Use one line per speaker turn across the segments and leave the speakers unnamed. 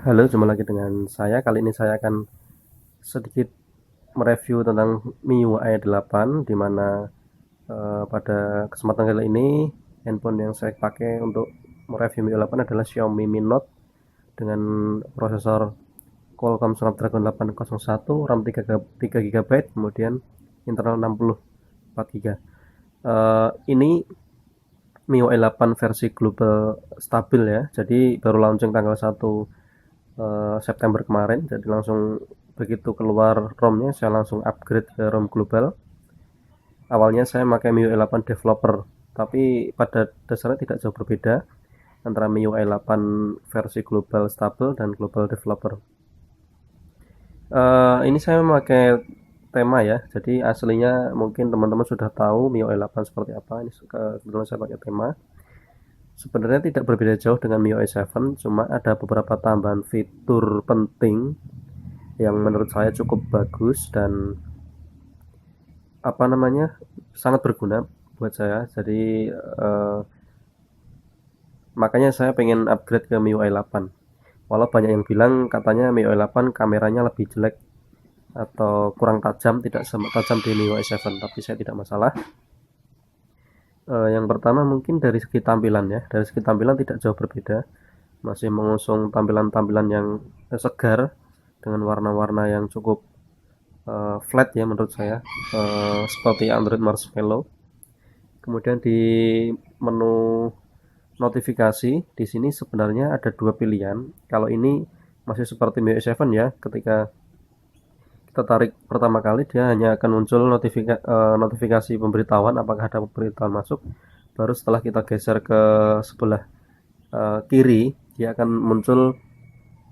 Halo, jumpa lagi dengan saya. Kali ini saya akan sedikit mereview tentang MIUI 8, di mana pada kesempatan kali ini handphone yang saya pakai untuk mereview MIUI 8 adalah Xiaomi Mi Note dengan prosesor Qualcomm Snapdragon 801, RAM 3 GB, kemudian internal 64 GB. Ini MIUI 8 versi global stabil ya. Jadi baru launching tanggal 1 September kemarin, jadi langsung begitu keluar ROM-nya saya langsung upgrade ke ROM global. Awalnya saya pakai MIUI 8 developer, tapi pada dasarnya tidak jauh berbeda antara MIUI 8 versi global stable dan global developer. Ini saya memakai tema ya, jadi aslinya mungkin teman-teman sudah tahu MIUI 8 seperti apa. Ini kebetulan saya pakai tema. Sebenarnya tidak berbeda jauh dengan MIUI 7, cuma ada beberapa tambahan fitur penting yang menurut saya cukup bagus dan apa namanya, sangat berguna buat saya. Jadi makanya saya pengen upgrade ke MIUI 8. Walau banyak yang bilang katanya MIUI 8 kameranya lebih jelek atau kurang tajam, tidak tajam di MIUI 7, tapi saya tidak masalah. Yang pertama mungkin dari segi tampilan ya, dari segi tampilan tidak jauh berbeda, masih mengusung tampilan-tampilan yang segar dengan warna-warna yang cukup flat ya menurut saya, seperti Android Marshmallow. Kemudian di menu notifikasi di sini sebenarnya ada dua pilihan. Kalau ini masih seperti MIUI 7 ya, ketika kita tarik pertama kali dia hanya akan muncul notifikasi pemberitahuan apakah ada pemberitahuan masuk. Baru setelah kita geser ke sebelah kiri, dia akan muncul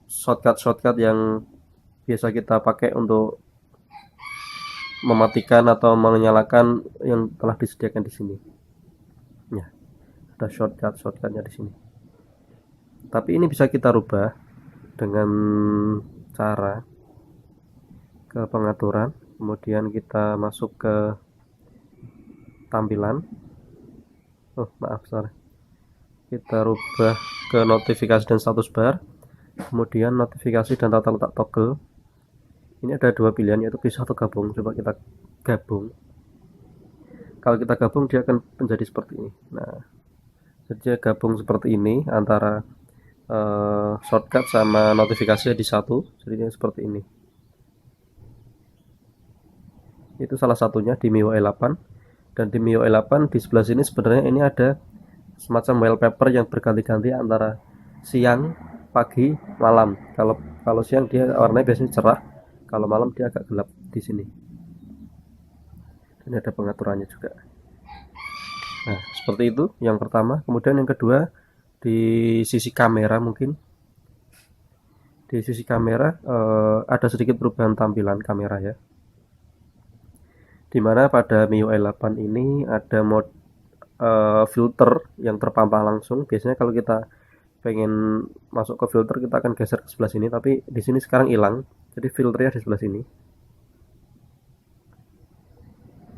shortcut yang biasa kita pakai untuk mematikan atau menyalakan yang telah disediakan di sini. Ya, ada shortcutnya di sini. Tapi ini bisa kita rubah dengan cara ke pengaturan, kemudian kita masuk ke tampilan. Maaf, sorry. Kita rubah ke notifikasi dan status bar, kemudian notifikasi dan tata letak toggle. Ini ada dua pilihan, yaitu pisah atau gabung. Coba kita gabung. Kalau kita gabung dia akan menjadi seperti ini. Nah, jadi gabung seperti ini antara shortcut sama notifikasi di satu, jadi seperti ini. Itu salah satunya di MIUI 8. Dan di MIUI 8 di sebelah sini sebenarnya ini ada semacam wallpaper yang berganti-ganti antara siang, pagi, malam. Kalau siang dia warnanya biasanya cerah, kalau malam dia agak gelap di sini. Ini ada pengaturannya juga. Nah, seperti itu yang pertama. Kemudian yang kedua, di sisi kamera mungkin. Di sisi kamera ada sedikit perubahan tampilan kamera ya. Dimana pada MIUI 8 ini ada mode filter yang terpampang langsung. Biasanya kalau kita pengen masuk ke filter kita akan geser ke sebelah sini, tapi di sini sekarang hilang. Jadi filternya di sebelah sini.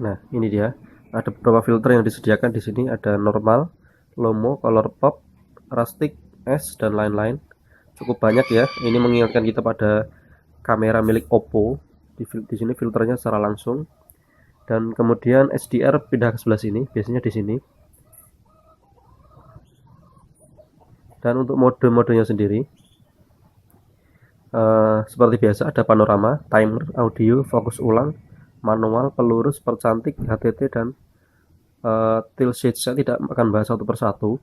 Nah, ini dia. Ada beberapa filter yang disediakan di sini, ada normal, Lomo, color pop, rustic, S dan lain-lain. Cukup banyak ya. Ini mengingatkan kita pada kamera milik Oppo. Di sini filternya secara langsung. Dan kemudian HDR pindah ke sebelah sini, biasanya di sini. Dan untuk mode-modenya sendiri, seperti biasa ada panorama, timer, audio, fokus ulang, manual, pelurus, percantik, HTT dan tilt shade. Saya tidak akan bahas satu persatu.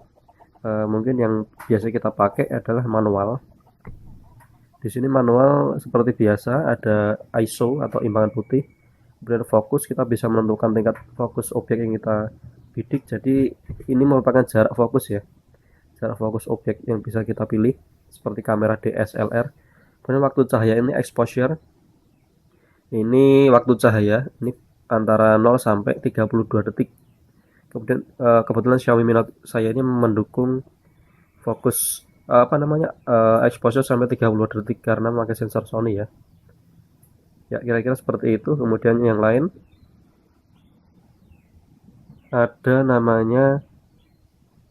Mungkin yang biasa kita pakai adalah manual. Di sini manual seperti biasa ada ISO atau imbangan putih. Kemudian fokus, kita bisa menentukan tingkat fokus objek yang kita bidik. Jadi ini merupakan jarak fokus ya, jarak fokus objek yang bisa kita pilih seperti kamera DSLR. Kemudian waktu cahaya ini exposure. Ini waktu cahaya ini antara 0 sampai 32 detik. Kemudian kebetulan Xiaomi Mi Note saya ini mendukung fokus exposure sampai 30 detik karena memakai sensor Sony ya. Ya, kira-kira seperti itu. Kemudian yang lain ada namanya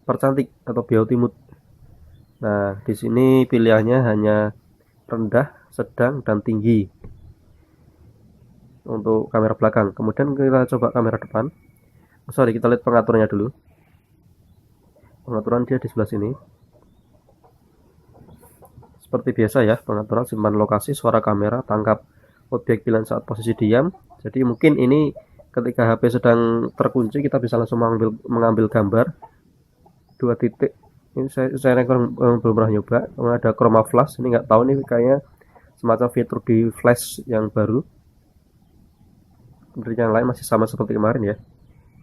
percantik atau beauty mode. Nah, di sini pilihannya hanya rendah, sedang, dan tinggi untuk kamera belakang. Kemudian kita coba kamera depan. Kita lihat pengaturannya dulu. Pengaturan dia di sebelah sini. Seperti biasa ya, pengaturan simpan lokasi, suara kamera, tangkap objek pilihan saat posisi diam. Jadi mungkin ini ketika HP sedang terkunci kita bisa langsung mengambil gambar 2 titik. Ini saya belum pernah nyoba. Ada chroma flash, ini nggak tahu nih, kayaknya semacam fitur di flash yang baru. Kemudian yang lain masih sama seperti kemarin ya,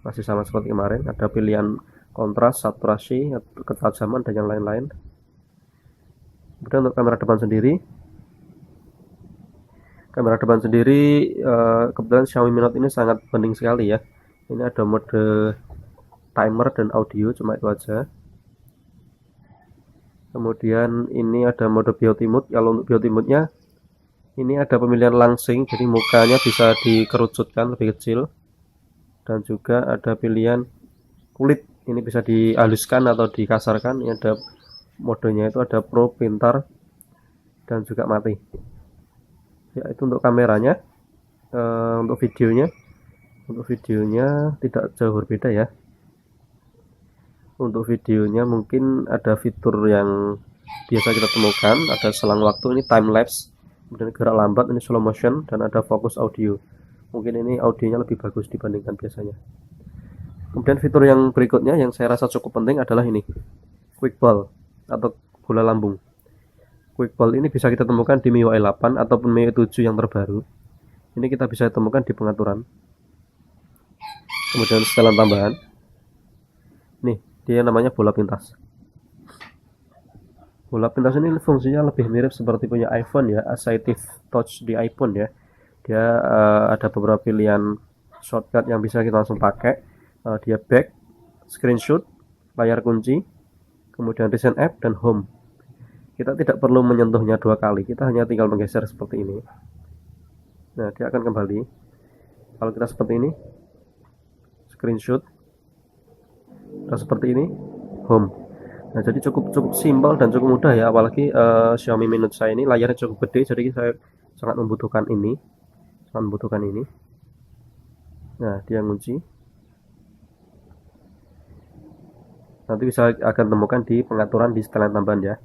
masih sama seperti kemarin. Ada pilihan kontras, saturasi, ketajaman, dan yang lain-lain. Kemudian untuk kamera depan sendiri, kebetulan Xiaomi Mi Note ini sangat penting sekali ya. Ini ada mode timer dan audio, cuma itu aja. Kemudian ini ada mode beauty mode. Kalau untuk beauty mode-nya ini ada pemilihan langsing, jadi mukanya bisa dikerucutkan lebih kecil. Dan juga ada pilihan kulit, ini bisa dihaluskan atau dikasarkan. Ini ada modenya, itu ada pro, pintar, dan juga mati ya. Itu untuk kameranya. Untuk videonya tidak jauh berbeda ya. Untuk videonya mungkin ada fitur yang biasa kita temukan, ada selang waktu, ini time lapse, kemudian gerak lambat, ini slow motion, dan ada fokus audio. Mungkin ini audionya lebih bagus dibandingkan biasanya. Kemudian fitur yang berikutnya yang saya rasa cukup penting adalah ini, quick ball atau bola lambung. Quick ball ini bisa kita temukan di MIUI 8 ataupun MIUI 7 yang terbaru. Ini kita bisa temukan di pengaturan. Kemudian setelan tambahan, nih dia namanya bola pintas. Bola pintas ini fungsinya lebih mirip seperti punya iPhone ya, Assistive Touch di iPhone ya. Dia ada beberapa pilihan shortcut yang bisa kita langsung pakai. Dia back, screenshot, layar kunci, kemudian recent app, dan home. Kita tidak perlu menyentuhnya 2 kali, kita hanya tinggal menggeser seperti ini. Nah, dia akan kembali. Kalau kita seperti ini, screenshot, dan seperti ini, home. Nah, jadi cukup simpel dan cukup mudah ya. Apalagi Xiaomi Mi Note saya ini layarnya cukup gede, jadi saya sangat membutuhkan ini. Nah, dia ngunci. Nanti bisa akan temukan di pengaturan di setelan tambahan ya.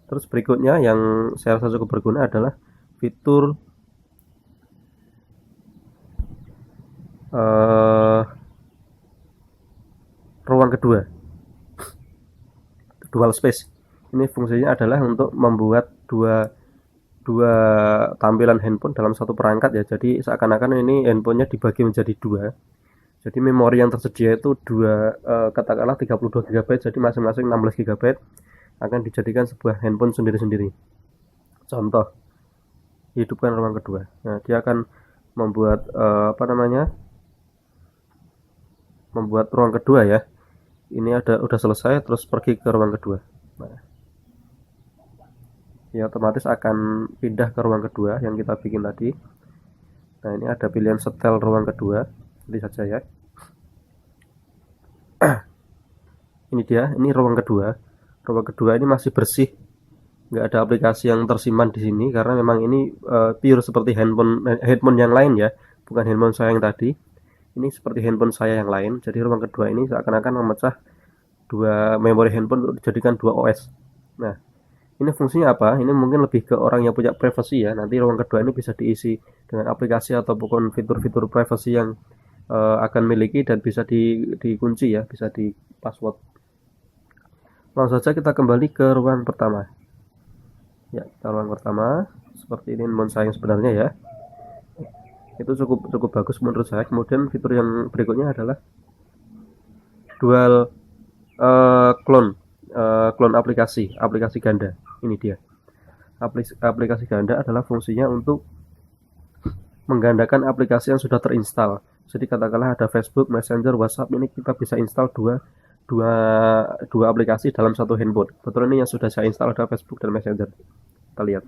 Terus berikutnya yang saya rasa cukup berguna adalah fitur ruang kedua, dual space. Ini fungsinya adalah untuk membuat dua tampilan handphone dalam satu perangkat ya. Jadi seakan-akan ini handphonenya dibagi menjadi 2. Jadi memori yang tersedia itu katakanlah 32 GB, jadi masing-masing 16 GB akan dijadikan sebuah handphone sendiri-sendiri. Contoh, hidupkan ruang kedua. Nah, dia akan membuat membuat ruang kedua ya. Ini udah selesai, terus pergi ke ruang kedua. Nah, ya otomatis akan pindah ke ruang kedua yang kita bikin tadi. Nah, ini ada pilihan setel ruang kedua. Lihat saja ya. Ini dia, ini ruang kedua. Ruang kedua ini masih bersih, nggak ada aplikasi yang tersimpan di sini karena memang ini pure seperti handphone yang lain ya, bukan handphone saya yang tadi. Ini seperti handphone saya yang lain. Jadi ruang kedua ini seakan-akan memecah 2 memori handphone untuk dijadikan 2 OS. Nah, ini fungsinya apa? Ini mungkin lebih ke orang yang punya privacy ya. Nanti ruang kedua ini bisa diisi dengan aplikasi ataupun fitur-fitur privacy yang akan miliki dan bisa dikunci ya, bisa di password. Langsung saja kita kembali ke ruang pertama. Ya, ruang pertama seperti ini handphone saya yang sebenarnya ya. Itu cukup bagus menurut saya. Kemudian fitur yang berikutnya adalah dual clone aplikasi ganda. Ini dia. Aplikasi ganda adalah fungsinya untuk menggandakan aplikasi yang sudah terinstall. Jadi katakanlah ada Facebook, Messenger, WhatsApp, ini kita bisa install dua aplikasi dalam satu handphone. Betul, ini yang sudah saya install ada Facebook dan Messenger. Kita lihat.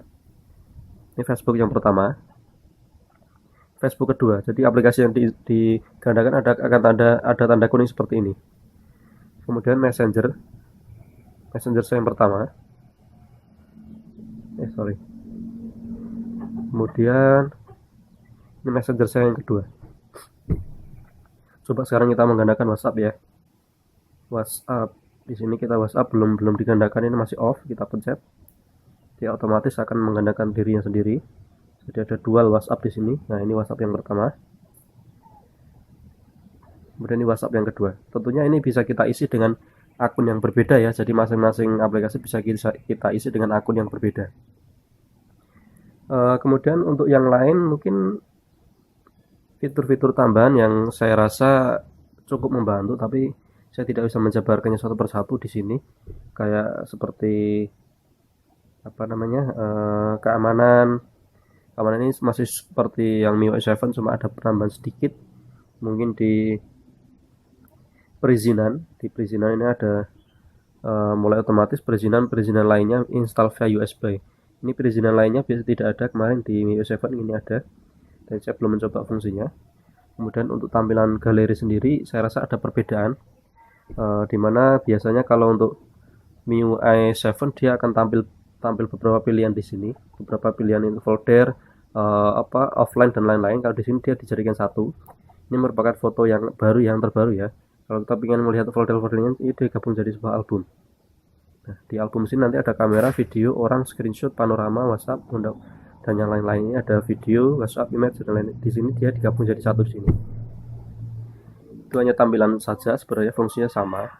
Ini Facebook yang pertama. Facebook kedua. Jadi aplikasi yang digandakan akan ada tanda kuning seperti ini. Kemudian Messenger saya yang pertama. Kemudian ini messenger saya yang kedua. Coba sekarang kita menggunakan WhatsApp ya. WhatsApp di sini kita WhatsApp belum digandakan, ini masih off. Kita pencet, dia otomatis akan menggandakan dirinya sendiri. Jadi ada dual WhatsApp di sini. Nah, ini WhatsApp yang pertama. Kemudian ini WhatsApp yang kedua. Tentunya ini bisa kita isi dengan akun yang berbeda ya. Jadi masing-masing aplikasi bisa kita isi dengan akun yang berbeda. Kemudian untuk yang lain mungkin fitur-fitur tambahan yang saya rasa cukup membantu, tapi saya tidak bisa menjabarkannya satu persatu di sini. Kayak seperti apa namanya, keamanan ini masih seperti yang MIUI 7, cuma ada penambahan sedikit. Mungkin di perizinan ini ada mulai otomatis perizinan lainnya install via USB. Ini perizinan lainnya biasa tidak ada, kemarin di MIUI 7 ini ada, dan saya belum mencoba fungsinya. Kemudian untuk tampilan galeri sendiri saya rasa ada perbedaan, dimana biasanya kalau untuk MIUI 7 dia akan tampil beberapa pilihan di sini, beberapa pilihan ini folder, offline dan lain-lain. Kalau di sini dia dijadikan satu. Ini merupakan foto yang baru, yang terbaru ya. Kalau kita ingin melihat folder-foldernya, ini digabung jadi sebuah album. Nah, di album sini nanti ada kamera, video, orang, screenshot, panorama, WhatsApp, dan yang lain-lainnya. Ada video, WhatsApp, image, dan lain-lain. Di sini dia digabung jadi satu di sini. Itu hanya tampilan saja, sebenarnya fungsinya sama.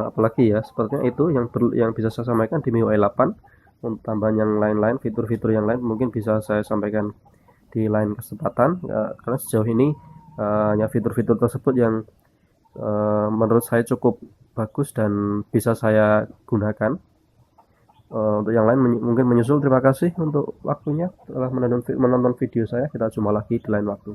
Apalagi ya, sepertinya itu yang bisa saya sampaikan di MIUI 8. Untuk tambahan yang lain-lain, fitur-fitur yang lain mungkin bisa saya sampaikan di lain kesempatan, karena sejauh ini hanya fitur-fitur tersebut yang menurut saya cukup bagus dan bisa saya gunakan. Untuk yang lain mungkin menyusul. Terima kasih untuk waktunya telah menonton video saya. Kita jumpa lagi di lain waktu.